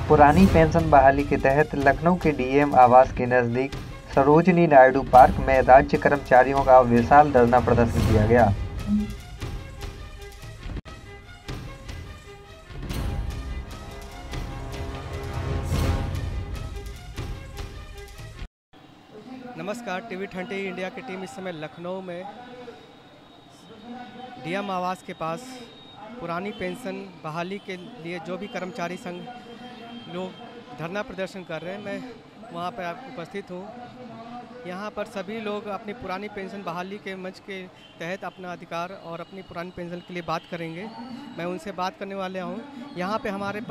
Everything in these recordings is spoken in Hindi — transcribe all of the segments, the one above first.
पुरानी पेंशन बहाली के तहत लखनऊ के डीएम आवास के नजदीक सरोजनी नायडू पार्क में राज्य कर्मचारियों का विशाल धरना प्रदर्शन किया गया। नमस्कार, टीवी 20 इंडिया की टीम इस समय लखनऊ में डीएम आवास के पास पुरानी पेंशन बहाली के लिए जो भी कर्मचारी संघ लोग धरना प्रदर्शन कर रहे हैं, मैं वहां पर उपस्थित हूं। यहां पर सभी लोग अपनी पुरानी पेंशन बहाली के मंच के तहत अपना अधिकार और अपनी पुरानी पेंशन के लिए बात करेंगे। मैं उनसे बात करने वाले हूं। यहां पे हमारे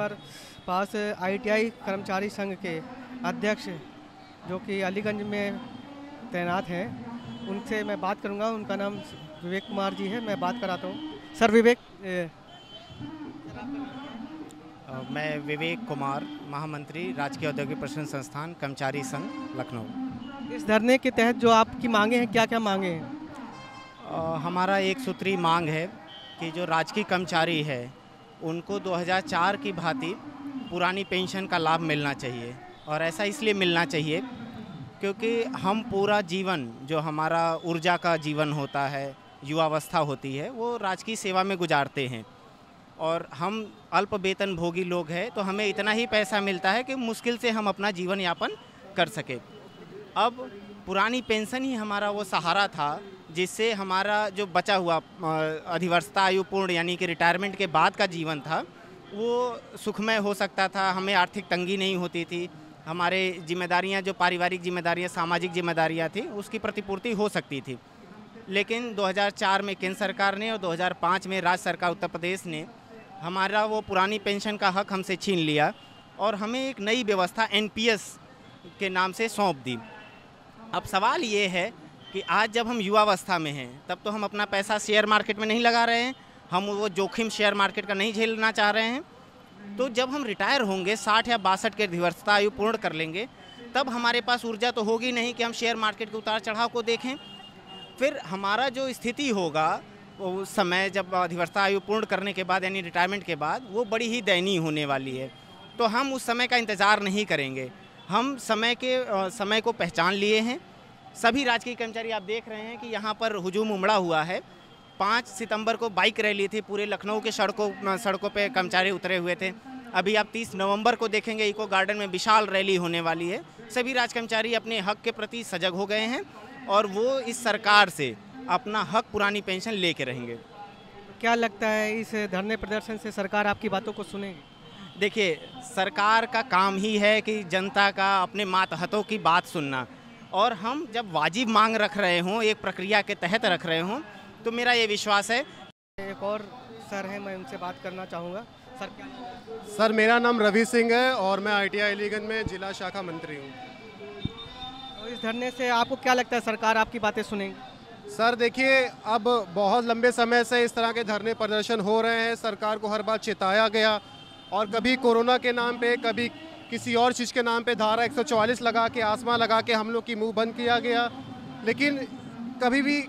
पास आईटीआई कर्मचारी संघ के अध्यक्ष जो कि अलीगंज में तैनात हैं, उनसे मैं बात करूंगा। उनका नाम विवेक कुमार जी है, मैं बात कराता हूं। सर विवेक, मैं विवेक कुमार, महामंत्री राजकीय औद्योगिक प्रशिक्षण संस्थान कर्मचारी संघ लखनऊ। इस धरने के तहत जो आपकी मांगे हैं, क्या क्या मांगे हैं? हमारा एक सूत्री मांग है कि जो राजकीय कर्मचारी है उनको 2004 की भांति पुरानी पेंशन का लाभ मिलना चाहिए। और ऐसा इसलिए मिलना चाहिए क्योंकि हम पूरा जीवन, जो हमारा ऊर्जा का जीवन होता है, युवावस्था होती है, वो राजकीय सेवा में गुजारते हैं। और हम अल्प वेतन भोगी लोग हैं, तो हमें इतना ही पैसा मिलता है कि मुश्किल से हम अपना जीवन यापन कर सके। अब पुरानी पेंशन ही हमारा वो सहारा था जिससे हमारा जो बचा हुआ अधिवर्षता आयु पूर्ण यानी कि रिटायरमेंट के बाद का जीवन था वो सुखमय हो सकता था। हमें आर्थिक तंगी नहीं होती थी। हमारे जिम्मेदारियां, जो पारिवारिक जिम्मेदारियां, सामाजिक जिम्मेदारियां थी, उसकी प्रतिपूर्ति हो सकती थी। लेकिन 2004 में केंद्र सरकार ने और 2005 में राज्य सरकार उत्तर प्रदेश ने हमारा वो पुरानी पेंशन का हक हमसे छीन लिया और हमें एक नई व्यवस्था एनपीएस के नाम से सौंप दी। अब सवाल ये है कि आज जब हम युवावस्था में हैं, तब तो हम अपना पैसा शेयर मार्केट में नहीं लगा रहे हैं, हम वो जोखिम शेयर मार्केट का नहीं झेलना चाह रहे हैं। तो जब हम रिटायर होंगे, 60 या 62 के अधिवर्षता आयु पूर्ण कर लेंगे, तब हमारे पास ऊर्जा तो होगी नहीं कि हम शेयर मार्केट के उतार चढ़ाव को देखें। फिर हमारा जो स्थिति होगा उस समय जब अधिवर्षता आयु पूर्ण करने के बाद यानी रिटायरमेंट के बाद, वो बड़ी ही दयनीय होने वाली है। तो हम उस समय का इंतज़ार नहीं करेंगे। हम समय को पहचान लिए हैं। सभी राजकीय कर्मचारी आप देख रहे हैं कि यहाँ पर हुजूम उमड़ा हुआ है। 5 सितंबर को बाइक रैली थी, पूरे लखनऊ के सड़कों पे कर्मचारी उतरे हुए थे। अभी आप 30 नवंबर को देखेंगे इको गार्डन में विशाल रैली होने वाली है। सभी राज कर्मचारी अपने हक के प्रति सजग हो गए हैं और वो इस सरकार से अपना हक पुरानी पेंशन लेके रहेंगे। क्या लगता है इस धरने प्रदर्शन से सरकार आपकी बातों को सुनेगी? देखिए, सरकार का काम ही है कि जनता का, अपने मातहतों की बात सुनना। और हम जब वाजिब मांग रख रहे हों, एक प्रक्रिया के तहत रख रहे हों, तो मेरा ये विश्वास है। एक और सर हैं, मैं उनसे बात करना चाहूँगा। सर क्या? सर मेरा नाम रवि सिंह है और मैं आईटीआई अलीगंज में जिला शाखा मंत्री हूँ। तो इस धरने से आपको क्या लगता है सरकार आपकी बातें सुनेगी? सर देखिए, अब बहुत लंबे समय से इस तरह के धरने प्रदर्शन हो रहे हैं। सरकार को हर बार चेताया गया और कभी कोरोना के नाम पे, कभी किसी और चीज़ के नाम पे धारा 144 लगा के, आसमां लगा के हम लोग की मुंह बंद किया गया। लेकिन कभी भी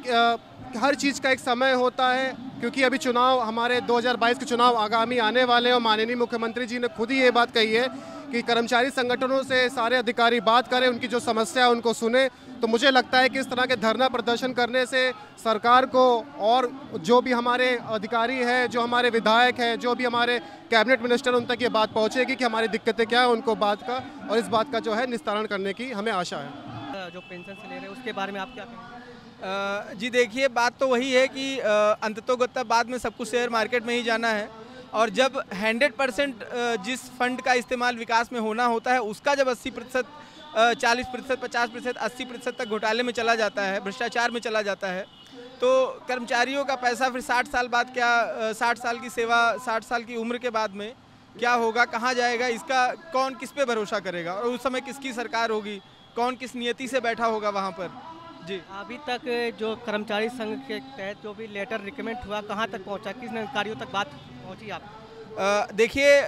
हर चीज़ का एक समय होता है, क्योंकि अभी चुनाव, हमारे 2022 के चुनाव आगामी आने वाले हैं और माननीय मुख्यमंत्री जी ने खुद ही ये बात कही है कि कर्मचारी संगठनों से सारे अधिकारी बात करें, उनकी जो समस्या है उनको सुने। तो मुझे लगता है कि इस तरह के धरना प्रदर्शन करने से सरकार को और जो भी हमारे अधिकारी हैं, जो हमारे विधायक हैं, जो भी हमारे कैबिनेट मिनिस्टर, उन तक ये बात पहुंचेगी कि हमारी दिक्कतें क्या है, उनको बात का और इस बात का जो है निस्तारण करने की हमें आशा है। जो पेंशन से ले रहे हैं उसके बारे में आप क्या कहेंगे? जी देखिए, बात तो वही है कि अंततोगत्वा बाद में सब कुछ शेयर मार्केट में ही जाना है। और जब 100% जिस फंड का इस्तेमाल विकास में होना होता है, उसका जब 80%, 40%, 50%, 80% तक घोटाले में चला जाता है, भ्रष्टाचार में चला जाता है, तो कर्मचारियों का पैसा फिर 60 साल बाद क्या, 60 साल की सेवा, 60 साल की उम्र के बाद में क्या होगा, कहाँ जाएगा, इसका कौन किस पे भरोसा करेगा? और उस समय किसकी सरकार होगी, कौन किस नियति से बैठा होगा वहाँ पर? जी, अभी तक जो कर्मचारी संघ के तहत जो भी लेटर रिकमेंड हुआ, कहाँ तक पहुँचा, किस अधिकारियों तक बात पहुँची आप? देखिए,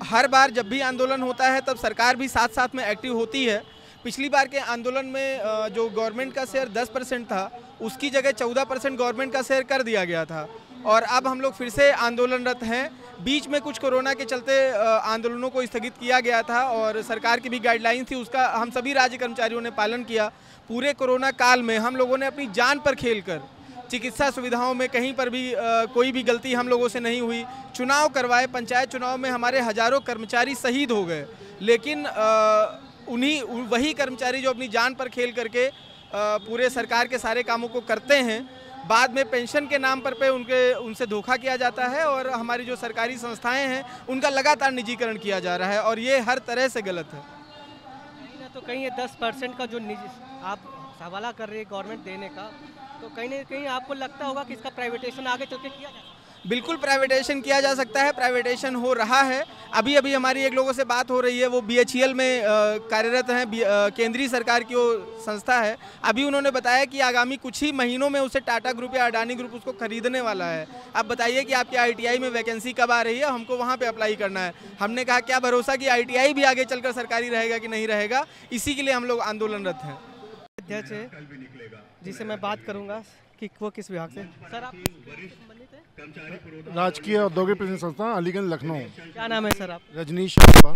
हर बार जब भी आंदोलन होता है तब सरकार भी साथ साथ में एक्टिव होती है। पिछली बार के आंदोलन में जो गवर्नमेंट का शेयर 10% था, उसकी जगह 14% गवर्नमेंट का शेयर कर दिया गया था। और अब हम लोग फिर से आंदोलनरत हैं। बीच में कुछ कोरोना के चलते आंदोलनों को स्थगित किया गया था और सरकार की भी गाइडलाइन थी, उसका हम सभी राज्य कर्मचारियों ने पालन किया। पूरे कोरोना काल में हम लोगों ने अपनी जान पर खेलकर चिकित्सा सुविधाओं में कहीं पर भी कोई भी गलती हम लोगों से नहीं हुई। चुनाव करवाए, पंचायत चुनाव में हमारे हजारों कर्मचारी शहीद हो गए, लेकिन वही कर्मचारी जो अपनी जान पर खेल करके पूरे सरकार के सारे कामों को करते हैं, बाद में पेंशन के नाम पर उनसे धोखा किया जाता है और हमारी जो सरकारी संस्थाएं हैं उनका लगातार निजीकरण किया जा रहा है और ये हर तरह से गलत है। कहीं ना तो कहीं ये 10% का जो निजी आप हवाला कर रहे हैं गवर्नमेंट देने का, तो कहीं ना कहीं आपको लगता होगा कि इसका प्राइवेटेशन आगे चल के किया जाए। बिल्कुल प्राइवेटेशन किया जा सकता है, प्राइवेटेशन हो रहा है। अभी हमारी एक लोगों से बात हो रही है, वो BHEL में कार्यरत हैं, केंद्रीय सरकार की वो संस्था है। अभी उन्होंने बताया कि आगामी कुछ ही महीनों में उसे टाटा ग्रुप या अडानी ग्रुप उसको खरीदने वाला है। अब बताइए कि आपके ITI में वैकेंसी कब आ रही है, हमको वहाँ पर अप्लाई करना है। हमने कहा क्या भरोसा कि ITI भी आगे चलकर सरकारी रहेगा कि नहीं रहेगा, इसी के लिए हम लोग आंदोलनरत हैं। अध्यक्ष जिससे मैं बात करूँगा कि वो किस विभाग से। सर आप संबंधित हैं? राजकीय औद्योगिक प्रशिक्षण संस्थान अलीगंज लखनऊ। क्या नाम है सर आप? रजनीश अरोड़ा।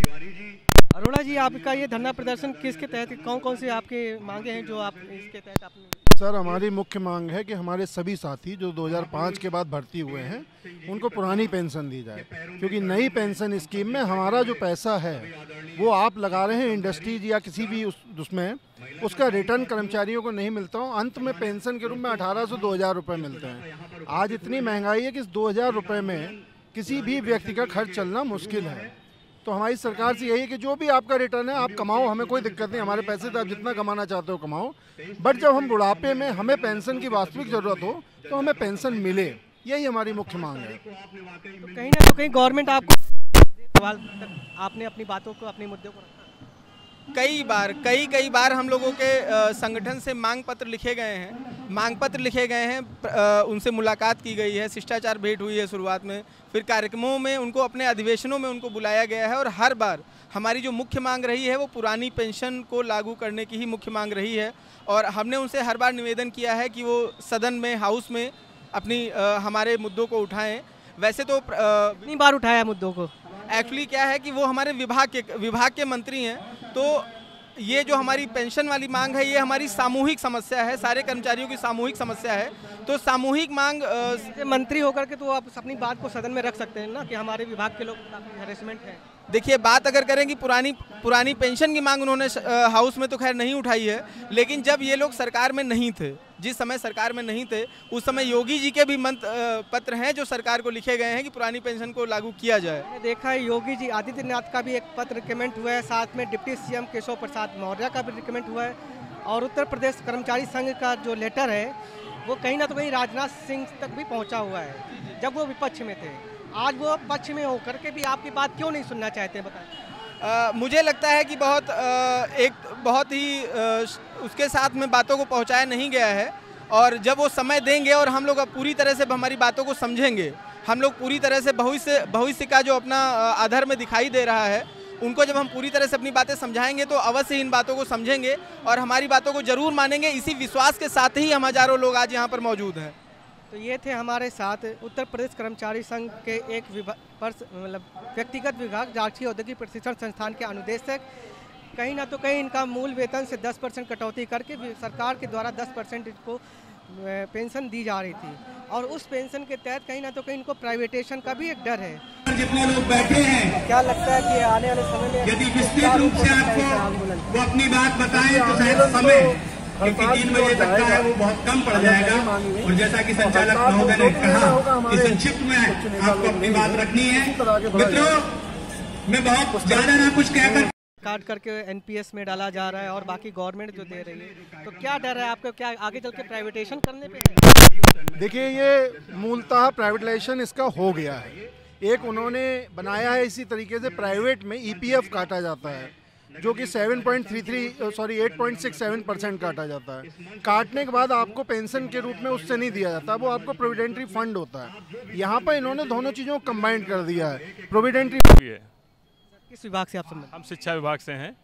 अरोड़ा जी, आपका ये धरना प्रदर्शन किसके तहत, कौन कौन से आपके मांगे हैं जो आप इसके तहत आपने? सर, हमारी मुख्य मांग है कि हमारे सभी साथी जो 2005 के बाद भर्ती हुए हैं उनको पुरानी पेंशन दी जाए, क्योंकि नई पेंशन स्कीम में हमारा जो पैसा है वो आप लगा रहे हैं इंडस्ट्रीज या किसी भी उसमें, उसका रिटर्न कर्मचारियों को नहीं मिलता हो। अंत में पेंशन के रूप में 1800-2000 रुपये मिलते हैं। आज इतनी महंगाई है कि इस 2000 रुपये में किसी भी व्यक्ति का खर्च चलना मुश्किल है। तो हमारी सरकार से यही है कि जो भी आपका रिटर्न है आप कमाओ, हमें कोई दिक्कत नहीं, हमारे पैसे तो आप जितना कमाना चाहते हो कमाओ, बट जब हम बुढ़ापे में हमें पेंशन की वास्तविक ज़रूरत हो तो हमें पेंशन मिले, यही हमारी मुख्य मांग है। तो कहीं ना तो कहीं गवर्नमेंट आपको आपने अपनी बातों को, अपने मुद्दों को कई बार हम लोगों के संगठन से मांग पत्र लिखे गए हैं, उनसे मुलाकात की गई है, शिष्टाचार भेंट हुई है शुरुआत में, फिर कार्यक्रमों में उनको, अपने अधिवेशनों में उनको बुलाया गया है और हर बार हमारी जो मुख्य मांग रही है वो पुरानी पेंशन को लागू करने की ही मुख्य मांग रही है। और हमने उनसे हर बार निवेदन किया है कि वो सदन में, हाउस में अपनी हमारे मुद्दों को उठाएं। वैसे तो कितनी बार उठाया मुद्दों को? एक्चुअली क्या है कि वो हमारे विभाग के मंत्री हैं, तो ये जो हमारी पेंशन वाली मांग है ये हमारी सामूहिक समस्या है, सारे कर्मचारियों की सामूहिक समस्या है। तो सामूहिक मांग मंत्री होकर के तो आप अपनी बात को सदन में रख सकते हैं ना कि हमारे विभाग के लोग काफ़ी हैरेसमेंट है। देखिए, बात अगर करें कि पुरानी पेंशन की मांग उन्होंने हाउस में तो खैर नहीं उठाई है, लेकिन जब ये लोग सरकार में नहीं थे, जिस समय सरकार में नहीं थे उस समय योगी जी के भी पत्र हैं जो सरकार को लिखे गए हैं कि पुरानी पेंशन को लागू किया जाए। मैंने देखा है योगी जी आदित्यनाथ का भी एक पत्र रिकमेंड हुआ है, साथ में डिप्टी CM केशव प्रसाद मौर्य का भी रिकमेंड हुआ है, और उत्तर प्रदेश कर्मचारी संघ का जो लेटर है वो कहीं ना तो कहीं राजनाथ सिंह तक भी पहुँचा हुआ है जब वो विपक्ष में थे। आज वो पक्ष में होकर के भी आपकी बात क्यों नहीं सुनना चाहते, बताएं। मुझे लगता है कि बहुत ही उसके साथ में बातों को पहुंचाया नहीं गया है, और जब वो समय देंगे और हम लोग अब पूरी तरह से हमारी बातों को समझेंगे, हम लोग पूरी तरह से भविष्य का जो अपना अधर्म दिखाई दे रहा है उनको जब हम पूरी तरह से अपनी बातें समझाएंगे तो अवश्य इन बातों को समझेंगे और हमारी बातों को जरूर मानेंगे। इसी विश्वास के साथ ही हम हजारों लोग आज यहाँ पर मौजूद हैं। तो ये थे हमारे साथ उत्तर प्रदेश कर्मचारी संघ के एक व्यक्तिगत विभाग राजकीय औद्योगिक प्रशिक्षण संस्थान के अनुदेशक। कहीं ना तो कहीं इनका मूल वेतन से 10% कटौती करके सरकार के द्वारा 10% इनको पेंशन दी जा रही थी, और उस पेंशन के तहत कहीं ना तो कहीं इनको प्राइवेटेशन का भी एक डर है। जितने लोग बैठे हैं, क्या लगता है कि आने वाले समय में यदि विस्तृत रूप से आपको वो अपनी बात बताएं तो शायद समय, क्योंकि 3 बजे तक का है वो बहुत कम पड़ जाएगा, और जैसा कि संचालक महोदय ने कहा कि संक्षिप्त में आपको अपनी बात रखनी है। मित्रों, मैं बहुत ज्यादा ना कुछ कहकर काट करके NPS में डाला जा रहा है और बाकी गवर्नमेंट जो दे रही है, तो क्या डर है आपको, क्या आगे चल के प्राइवेटेशन करने पे है? देखिए, ये मूलतः प्राइवेटाइजेशन इसका हो गया है। एक उन्होंने बनाया है इसी तरीके से, प्राइवेट में EPF काटा जाता है जो कि 8.67% काटा जाता है। काटने के बाद आपको पेंशन के रूप में उससे नहीं दिया जाता, वो आपको प्रोविडेंटरी फंड होता है। यहाँ पर इन्होंने दोनों चीज़ों को कंबाइंड कर दिया है। प्रोविडेंटरी किस विभाग से आप संबंधित? हम शिक्षा विभाग से हैं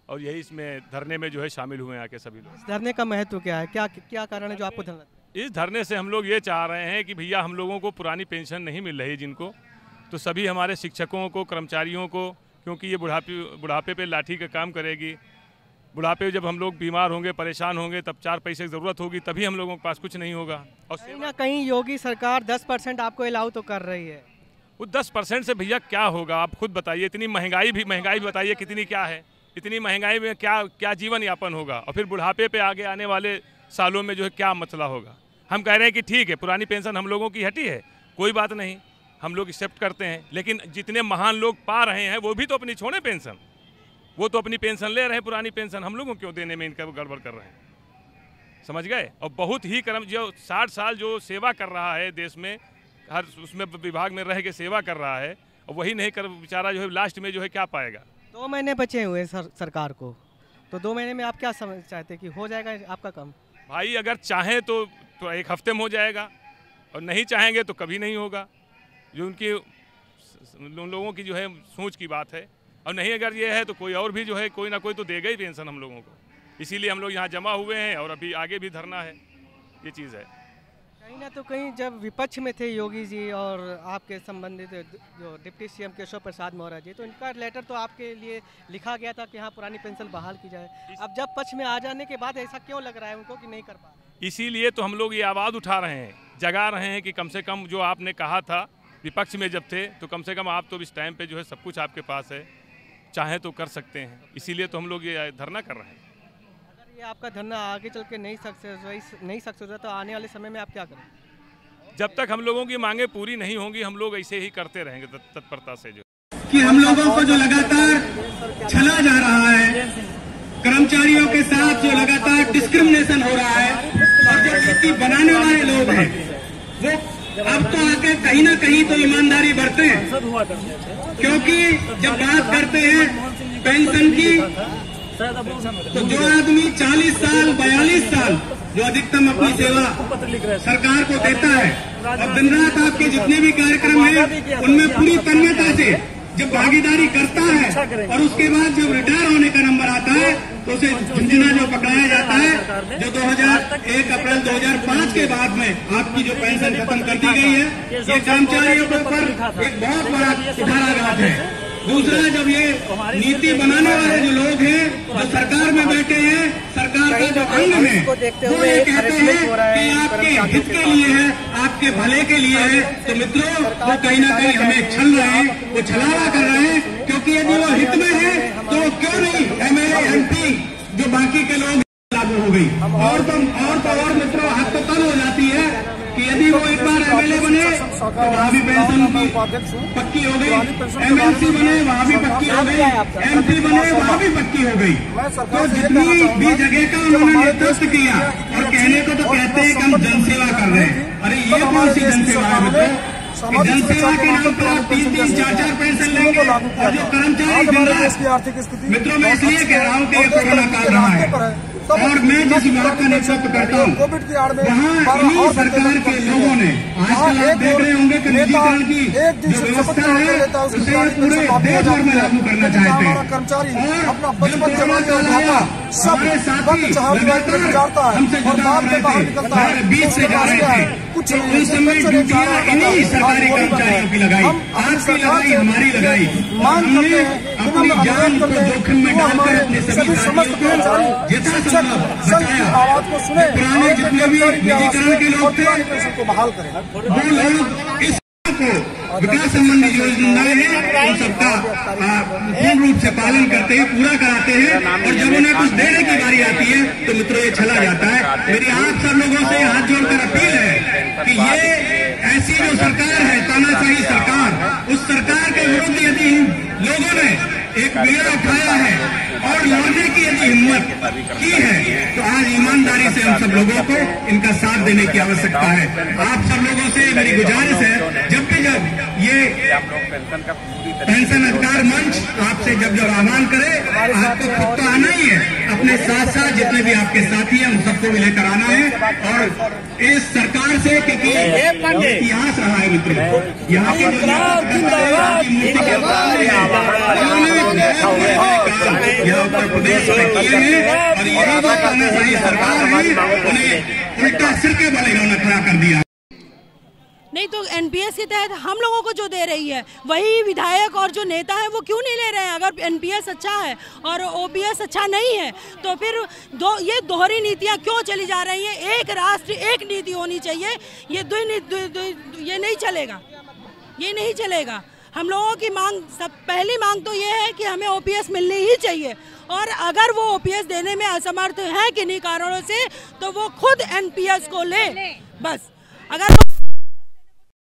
और यही इसमें धरने में जो है शामिल हुए हैं आके सभी लोग। धरने का महत्व क्या है, क्या कारण है जो आपको धरना? इस धरने से हम लोग ये चाह रहे हैं कि भैया हम लोगों को पुरानी पेंशन नहीं मिल रही जिनको, तो सभी हमारे शिक्षकों को, कर्मचारियों को, क्योंकि ये बुढ़ापे पे लाठी का काम करेगी। बुढ़ापे जब हम लोग बीमार होंगे, परेशान होंगे, तब 4 पैसे की ज़रूरत होगी, तभी हम लोगों के पास कुछ नहीं होगा। और कहीं ना कहीं योगी सरकार 10% आपको अलाउ तो कर रही है। वो 10% से भैया क्या होगा, आप खुद बताइए। इतनी महंगाई बताइए कितनी क्या है, इतनी महंगाई में क्या जीवन यापन होगा, और फिर बुढ़ापे पे आगे आने वाले सालों में जो है क्या मसला होगा। हम कह रहे हैं कि ठीक है, पुरानी पेंशन हम लोगों की हटी है, कोई बात नहीं, हम लोग एक्सेप्ट करते हैं, लेकिन जितने महान लोग पा रहे हैं वो भी तो अपनी छोड़े पेंशन, वो तो अपनी पेंशन ले रहे हैं, पुरानी पेंशन हम लोगों क्यों देने में इनका गड़बड़ कर रहे हैं, समझ गए। और बहुत ही जो 60 साल जो सेवा कर रहा है देश में, हर उसमें विभाग में रह के सेवा कर रहा है, और वही नहीं कर बेचारा जो है लास्ट में जो है क्या पाएगा। 2 महीने बचे हुए सरकार को, तो 2 महीने में आप क्या समझ चाहते हैं कि हो जाएगा आपका काम? भाई अगर चाहें तो 1 हफ्ते में हो जाएगा, और नहीं चाहेंगे तो कभी नहीं होगा। जो उन लोगों की जो है सोच की बात है, और नहीं अगर ये है तो कोई और भी जो है कोई ना कोई तो देगा ही पेंशन हम लोगों को। इसीलिए हम लोग यहाँ जमा हुए हैं, और अभी आगे भी धरना है, ये चीज़ है। कहीं ना तो कहीं जब विपक्ष में थे योगी जी और आपके संबंधित जो डिप्टी सीएम केशव प्रसाद मौर्य जी, तो इनका लेटर तो आपके लिए लिखा गया था कि हाँ पुरानी पेंशन बहाल की जाए। अब जब पक्ष में आ जाने के बाद ऐसा क्यों लग रहा है उनको कि नहीं कर पा रहे? इसीलिए तो हम लोग ये आवाज़ उठा रहे हैं, जगा रहे हैं कि कम से कम जो आपने कहा था विपक्ष में जब थे, तो कम से कम आप तो इस टाइम पे जो है सब कुछ आपके पास है, चाहे तो कर सकते हैं। इसीलिए तो हम लोग ये धरना कर रहे हैं। अगर ये आपका धरना आगे चल के नहीं सक्सेस होता तो आने वाले समय में आप क्या करें? जब तक हम लोगों की मांगे पूरी नहीं होंगी, हम लोग ऐसे ही करते रहेंगे तत्परता से। जो कि हम लोगों को जो लगातार छला जा रहा है, कर्मचारियों के साथ जो लगातार डिस्क्रिमिनेशन हो रहा है, और जो नीति बनाने वाले लोग हैं वो अब तो आके कहीं ना कहीं तो ईमानदारी बरते हैं, क्योंकि जब बात करते हैं पेंशन की, तो जो आदमी 40 साल 42 साल जो अधिकतम अपनी सेवा सरकार को देता है, और दिन रात आपके जितने भी कार्यक्रम हैं उनमें पूरी तन्मयता से जब भागीदारी करता है, और उसके बाद जब रिटायर होने का नंबर आता है तो उसे झुंझुना जो पकड़ाया जाता है, जो 1 अप्रैल 2005 के बाद में आपकी जो पेंशन खत्म कर दी गई है, ये कर्मचारियों के ऊपर एक बहुत बड़ा कुठाराघात है। दूसरा, जब ये नीति बनाने वाले जो लोग हैं, जो सरकार में बैठे हैं, सरकार के जो अंग में, वो ये कहते हैं कि आपके हित के लिए है, आपके भले के लिए है, तो मित्रों वो कहीं ना कहीं हमें छल रहे हैं, वो छलावा कर रहे हैं। क्योंकि यदि वो हित में है तो क्यों नहीं MLA MP जो बाकी के लोग लागू हो गई, और मित्रों हद तो तब हो जाती है कि यदि वो एक बार MLA बने तो वहाँ भी पेंशन पक्की हो गई, MLC बने वहाँ भी पक्की हो गई, MP बने वहाँ भी पक्की हो गई। तो जितनी भी जगह का उन्होंने नेतृत्व किया, और कहने को तो कहते हैं कि हम जनसेवा कर रहे हैं। अरे ये कौन सी जनसेवा है मित्रों? जनसेवा के नाम पर आप 3-3, 4-4 पेंशन लेंगे, और जो कर्मचारी दिन रात, मित्रों मैं इसलिए कह रहा हूँ कि ये कोरोना काल रहा है, और मैं जिस विभाग का नेतृत्व करता हूँ वहाँ इन्हीं सरकार के लोगों ने, आजकल आप देख रहे होंगे कि निजीकरण की जो व्यवस्था है उसे पूरे देश भर में लागू करना चाहते हैं। और जब कोरोना काल आया, हमारे साथी लगातार हमसे जुदा हो रहे थे, हमारे बीच से जा रहे थे, तो उस समय ड्यूटियाँ इन्हीं सरकारी कर्मचारियों की लगाई, आपकी लगाई, हमारी लगाई, हमने अपनी जान को जोखिम में डालकर अपने सभी साथियों को यथासंभव बचाया। पुराने जितने भी निजीकरण के लोग थे वो लोग इस को विकास संबंधी योजनाएं हैं उन सबका पूर्ण रूप से पालन करते हैं, पूरा कराते हैं, और जब उन्हें कुछ देने की बारी आती है तो मित्रों ये चला जाता है। मेरी आप सब लोगों से हाथ जोड़कर अपील है कि ये ऐसी जो सरकार है, तानाशाही सरकार, उस सरकार के विरुद्ध यदि लोगों ने एक बेड़ा उठाया है और लड़ने की यदि हिम्मत की है, तो आज ईमानदारी से हम सब लोगों को इनका साथ देने की आवश्यकता है। आप सब लोगों से मेरी गुजारिश है, जब भी जब ये पेंशन अधिकार मंच आपसे जब आह्वान करे, आपको खुद तो आना ही है, अपने साथ साथ जितने भी आपके साथी हैं उन सबको भी लेकर आना है। और इस सरकार से, क्योंकि इतिहास रहा है मित्रों, यहाँ के यहाँ उत्तर प्रदेश में किए हैं और यही जो तानाशाही सरकार है उन्हें उल्टा सिर के बल इन्होंने खड़ा कर दिया। नहीं तो एनपीएस के तहत हम लोगों को जो दे रही है वही विधायक और जो नेता है वो क्यों नहीं ले रहे हैं? अगर एनपीएस अच्छा है और ओपीएस अच्छा नहीं है तो फिर ये दोहरी नीतियां क्यों चली जा रही हैं? एक राष्ट्र एक नीति होनी चाहिए, ये ये नहीं चलेगा, ये नहीं चलेगा। हम लोगों की मांग, पहली मांग तो ये है कि हमें ओपीएस मिलनी ही चाहिए, और अगर वो ओपीएस देने में असमर्थ है किन्हीं कारणों से तो वो खुद एनपीएस को ले बस। अगर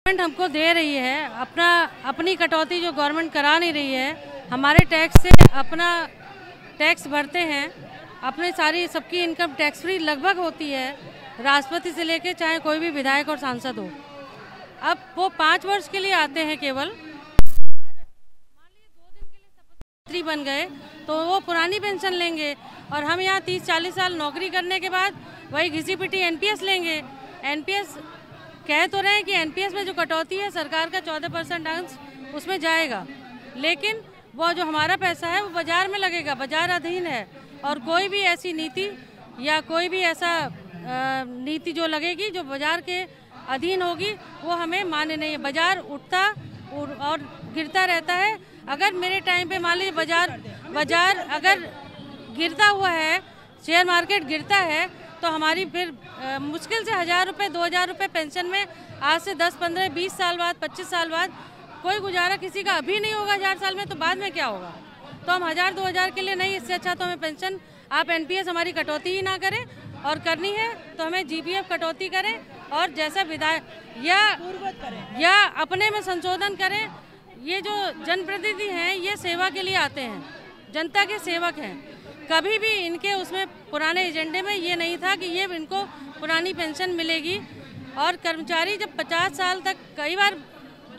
गवर्नमेंट हमको दे रही है, अपनी कटौती जो गवर्नमेंट करा नहीं रही है, हमारे टैक्स से अपना टैक्स भरते हैं, अपने सारी सबकी इनकम टैक्स फ्री लगभग होती है, राष्ट्रपति से लेके चाहे कोई भी विधायक और सांसद हो। अब वो 5 वर्ष के लिए आते हैं केवल, मान लीजिए 2 दिन के लिए शपथ बन गए तो वो पुरानी पेंशन लेंगे, और हम यहाँ 30-40 साल नौकरी करने के बाद वही घिसी पिटी एनपीएस लेंगे। एनपीएस कह तो रहे हैं कि एनपीएस में जो कटौती है सरकार का 14% अंश उसमें जाएगा, लेकिन वो जो हमारा पैसा है वो बाजार में लगेगा, बाजार अधीन है, और कोई भी ऐसी नीति या कोई भी ऐसा नीति जो लगेगी जो बाजार के अधीन होगी वो हमें मान्य नहीं है। बाजार उठता और गिरता रहता है। अगर मेरे टाइम पे मान लीजिए बाजार अगर गिरता हुआ है, शेयर मार्केट गिरता है, तो हमारी फिर मुश्किल से 1000 रुपये 2000 रुपये पेंशन में आज से 10, 15, 20 साल बाद, 25 साल बाद कोई गुजारा किसी का अभी नहीं होगा 1000 साल में, तो बाद में क्या होगा? तो हम 1000-2000 के लिए नहीं, इससे अच्छा तो हमें पेंशन, आप एनपीएस हमारी कटौती ही ना करें, और करनी है तो हमें जीपीएफ कटौती करें, और जैसा विधायक या अपने में संशोधन करें। ये जो जनप्रतिनिधि हैं ये सेवा के लिए आते हैं, जनता के सेवक हैं। कभी भी इनके उसमें पुराने एजेंडे में ये नहीं था कि ये इनको पुरानी पेंशन मिलेगी। और कर्मचारी जब 50 साल तक, कई बार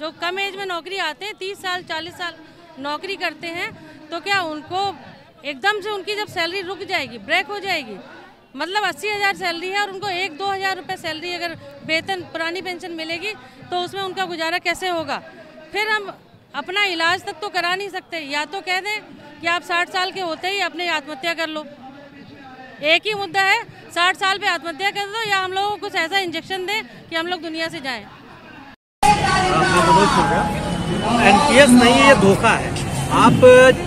जो कम एज में नौकरी आते हैं 30 साल 40 साल नौकरी करते हैं, तो क्या उनको एकदम से उनकी जब सैलरी रुक जाएगी, ब्रेक हो जाएगी, मतलब 80,000 सैलरी है और उनको 1-2 हज़ार रुपये सैलरी अगर वेतन पुरानी पेंशन मिलेगी तो उसमें उनका गुजारा कैसे होगा? फिर हम अपना इलाज तक तो करा नहीं सकते। या तो कह दें कि आप 60 साल के होते ही अपने आत्महत्या कर लो, एक ही मुद्दा है, 60 साल पे आत्महत्या कर दो, या हम लोगों को कुछ ऐसा इंजेक्शन दें कि हम लोग दुनिया से जाएं। एनपीएस नहीं है, ये धोखा है। आप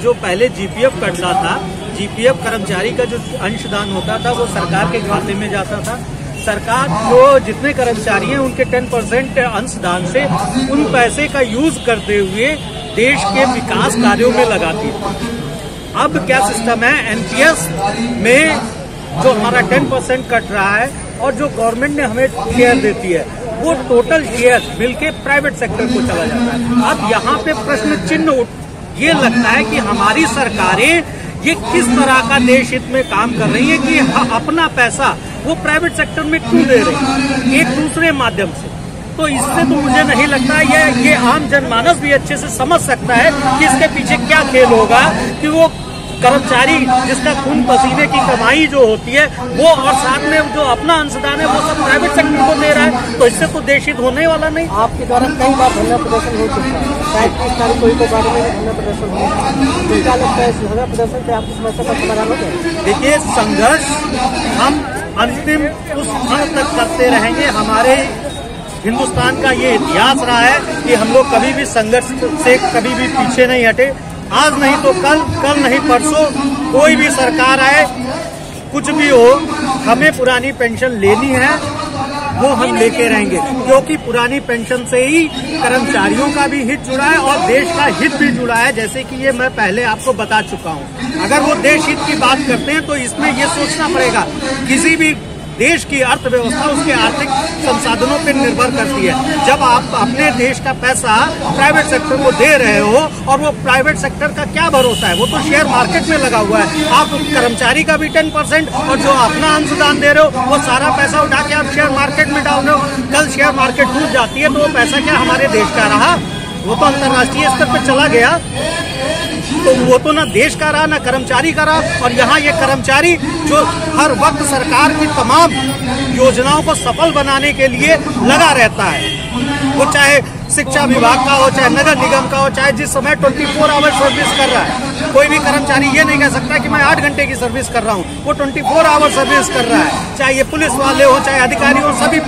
जो पहले जीपीएफ कटता था, जीपीएफ कर्मचारी का जो अंशदान होता था वो सरकार के खाते में जाता था। सरकार जो जितने कर्मचारी हैं उनके 10% अंशदान से उन पैसे का यूज करते हुए देश के विकास कार्यों में लगाती है। अब क्या सिस्टम है, एनपीएस में जो हमारा 10% कट रहा है और जो गवर्नमेंट ने हमें शेयर देती है वो टोटल शेयर मिलके प्राइवेट सेक्टर को चला जाता है। अब यहाँ पे प्रश्न चिन्ह ये लगता है कि हमारी सरकारें ये किस तरह का देश हित में काम कर रही है कि अपना पैसा वो प्राइवेट सेक्टर में क्यों दे रही है एक दूसरे माध्यम से। तो इससे तो मुझे नहीं लगता ये आम जनमानस भी अच्छे से समझ सकता है कि इसके पीछे क्या खेल होगा, कि वो कर्मचारी जिसका खून पसीने की कमाई जो होती है वो और साथ में जो अपना अंशदान है वो सब प्राइवेट सेक्टर को दे रहा है, तो इससे तो देश हित होने वाला नहीं। आपके द्वारा कई बार धरना प्रदर्शन हो चुका है, शायद 30 तारीख को एक बार में धरना प्रदर्शन हो, क्या लगता है इस धरना प्रदर्शन से आपकी समस्या का समाधान हो जाए? देखिए, संघर्ष हम अंतिम उस क्षण तक करते रहेंगे। हमारे हिंदुस्तान का ये इतिहास रहा है कि हम लोग कभी भी संघर्ष से कभी भी पीछे नहीं हटे। आज नहीं तो कल नहीं परसों कोई भी सरकार आए, कुछ भी हो, हमें पुरानी पेंशन लेनी है, वो हम लेके रहेंगे, क्योंकि पुरानी पेंशन से ही कर्मचारियों का भी हित जुड़ा है और देश का हित भी जुड़ा है, जैसे कि ये मैं पहले आपको बता चुका हूँ। अगर वो देश हित की बात करते हैं तो इसमें ये सोचना पड़ेगा, किसी भी देश की अर्थव्यवस्था उसके आर्थिक संसाधनों पर निर्भर करती है। जब आप अपने देश का पैसा प्राइवेट सेक्टर को दे रहे हो और वो प्राइवेट सेक्टर का क्या भरोसा है, वो तो शेयर मार्केट में लगा हुआ है। आप कर्मचारी का भी 10% और जो अपना अंशदान दे रहे हो वो सारा पैसा उठा के आप शेयर मार्केट में डाल रहे हो। कल शेयर मार्केट टूट जाती है तो वो पैसा क्या हमारे देश का रहा? वो तो अंतर्राष्ट्रीय स्तर पर चला गया। तो वो तो ना देश का रहा ना कर्मचारी का रहा। और यहाँ ये कर्मचारी जो हर वक्त सरकार की तमाम योजनाओं को सफल बनाने के लिए लगा रहता है, वो चाहे शिक्षा विभाग का हो, चाहे नगर निगम का हो, चाहे जिस समय 24 आवर सर्विस कर रहा है। कोई भी कर्मचारी ये नहीं कह सकता कि मैं 8 घंटे की सर्विस कर रहा हूँ, वो 24 आवर सर्विस कर रहा है। चाहे ये पुलिस वाले हो, चाहे अधिकारी हो, सभी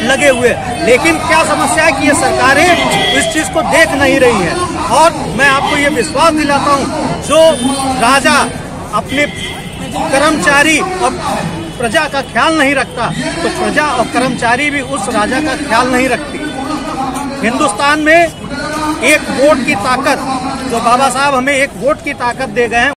लगे हुए। लेकिन क्या समस्या है कि ये सरकारें इस चीज को देख नहीं रही है। और मैं आपको ये विश्वास दिलाता हूँ, जो राजा अपने कर्मचारी और प्रजा का ख्याल नहीं रखता, तो प्रजा और कर्मचारी भी उस राजा का ख्याल नहीं रखती। हिंदुस्तान में एक वोट की ताकत, जो बाबा साहब हमें एक वोट की ताकत दे गए हैं,